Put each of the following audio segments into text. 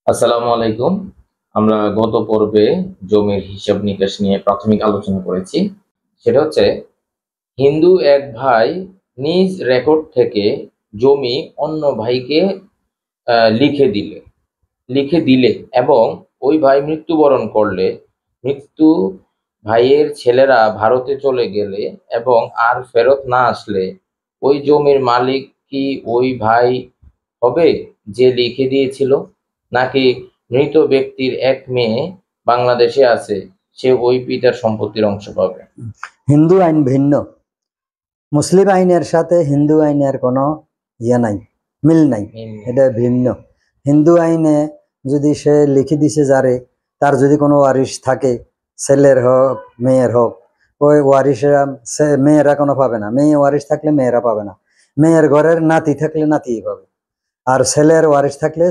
আসসালামু আলাইকুম। আমরা গত পর্বে জমির হিসাব নিকাশ নিয়ে প্রাথমিক আলোচনা করেছি। সেটা হচ্ছে হিন্দু এক ভাই নিজ রেকর্ড থেকে জমি অন্য ভাইকে লিখে দিলে এবং ওই ভাই মৃত্যুবরণ করলে, মৃত্যু ভাইয়ের ছেলেরা ভারতে চলে গেলে এবং আর ফেরত না আসলে ওই জমির মালিক কি ওই ভাই হবে যে লিখে দিয়েছিল, নাকি মৃত ব্যক্তির এক মেয়ে বাংলাদেশে আছে, সে ওই পিতার সম্পত্তির অংশ পাবে? হিন্দু আইন ভিন্ন। মুসলিম আইনের সাথে হিন্দু আইনের কোনো নাই, মিল নাই, এটা ভিন্ন। হিন্দু আইনে যদি সে লিখে দিছে যারে, তার যদি কোনো ওয়ারিশ থাকে, ছেলের হোক মেয়ের হোক, ওই ওয়ারিশেরা মেয়েরা কোনো পাবে না। মেয়ে ওয়ারিশ থাকলে মেয়েরা পাবে না। মেয়ের ঘরের নাতি থাকলে নাতিই পাবে। আর ছেলের ওয়ারিশ থাকলে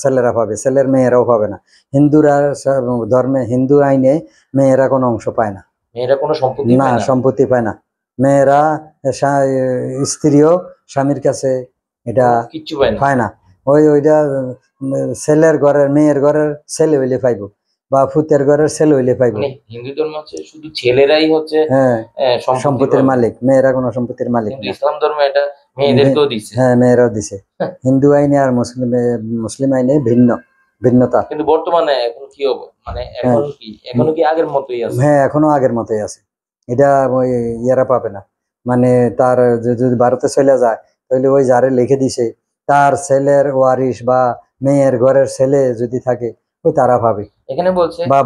ছেলেরা পাবে, ছেলের মেয়েরাও পাবে না। হিন্দুরা ধর্মে, হিন্দু আইনে মেয়েরা কোনো অংশ পায় না। মেয়েরা কোনো সম্পত্তি না, পায় না? সম্পত্তি পায় না। মেয়েরা স্ত্রীও স্বামীর কাছে এটা কিচ্ছু পায় না। পায় না। ওইটা ছেলের ঘরের, মেয়ের ঘরের ছেলে হইলে পাইব, বা ফুতের ঘরের ছেলে হইলে পাইব। মানে হিন্দু ধর্ম হচ্ছে শুধু ছেলেরাই হচ্ছে সম্পত্তির মালিক, মেয়েরা কোনো সম্পত্তির মালিক না। ইসলাম ধর্ম এটা মেয়েদেরকেও দিছে। হ্যাঁ, মেয়েরাও দিছে। হিন্দু আইনে আর মুসলিম আইনে ভিন্নতা। কিন্তু বর্তমানে এখন কি হবে, মানে এখনো কি আগের মতোই আছে? হ্যাঁ, এখনো আগের মতোই আছে। এটা ওই ইয়ারা পাবে না। মানে তার যদি ভারতে চলে যায়, তাহলে ওই যারে লিখে দিছে তার ছেলের ওয়ারিশ বা মেয়ের ঘরের ছেলে যদি থাকে, ওই তারা পাবে। এখানে বলছে, বা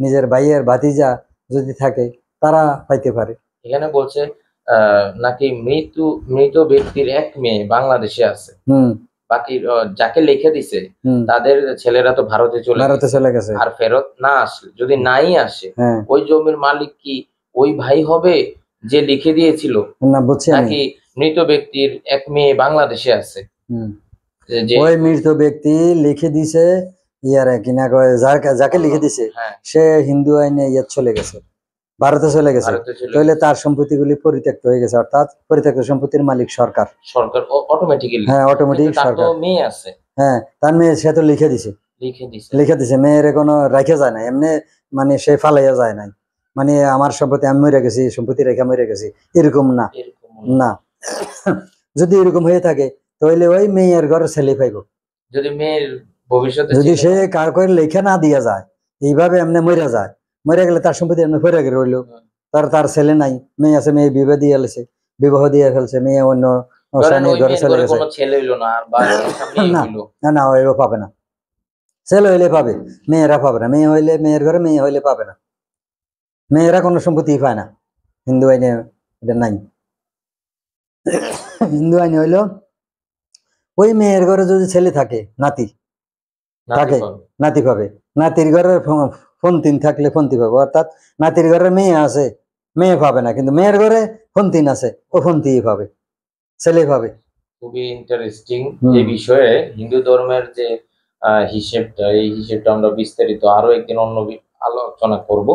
নিজের ভাইয়ের ভাতিজা যদি থাকে, তারা পাইতে পারে। এখানে বলছে নাকি মৃত ব্যক্তির এক মেয়ে বাংলাদেশে আছে, বাকি যাকে লিখে দিছে তাদের ছেলেরা তো ভারতে চলে গেছে। আর ফেরত না আসলে, যদি নাই আসে, ওই জমির মালিক কি ওই ভাই হবে যে লিখে দিয়েছিল, নাকি মৃত ব্যক্তির এক মেয়ে বাংলাদেশে আছে? ওই মৃত ব্যক্তি লিখে দিছে ইয়ারে কিনা কয়, যাকে লিখে দিছে সে হিন্দু আইনে চলে গেছে, ভারতে চলে গেছে, তাহলে তার সম্পত্তিগুলি পরিত্যক্ত হয়ে গেছে। অর্থাৎ পরিত্যক্ত সম্পত্তির মালিক সরকার। অটোমেটিক্যালি। হ্যাঁ, অটোমেটিক সরকার। মেয়ে আছে, হ্যাঁ, তার মেয়ে সে তো লিখে দিছে। মেয়ের কোনো রাখে যায় না এমনি, মানে সে ফালাইয়া যায় নাই, মানে আমার সম্পত্তি আমি মরে গেছি, সম্পত্তি রেখা মরে গেছি, এরকম না। না, যদি এরকম হয়ে থাকে তাহলে ওই মেয়ের ঘরে ছেলে পাইব। যদি মেয়ের ভবিষ্যতে, যদি সে কার করে লেখা না দিয়া যায়, এইভাবে এমনি মরে যায়, মরে গেলে তার সম্পত্তি এমনি ফেরে গেলে রইলো। তার ছেলে নাই, মেয়ে আছে, মেয়ে বিবাহ দিয়ে ফেলছে, মেয়ে অন্য ঘরে চলে গেছে। না, ওইও পাবে না। ছেলে হইলে পাবে, মেয়েরা পাবে না। মেয়ে হইলে মেয়ের ঘরে, মেয়ে হইলে পাবে না। মেয়েরা কোনো সম্পত্তি পায় না, হিন্দু আইনে এটা নাই। হিন্দু আইনে হইলো ওই মেয়ের ঘরে যদি ছেলে থাকে, নাতি পাবে। নাতির ঘরে ফন্তিন থাকলে ফন্তি পাবে। অর্থাৎ নাতির ঘরে মেয়ে আছে, মেয়ে পাবে না, কিন্তু মেয়ের ঘরে ফন্তিন আছে, ও ফন্তি পাবে, ছেলে পাবে। খুবই ইন্টারেস্টিং এই বিষয়ে হিন্দু ধর্মের যে হিসেবটা, এই হিসেবটা আমরা বিস্তারিত আরো একদিন অন্য আলোচনা করব।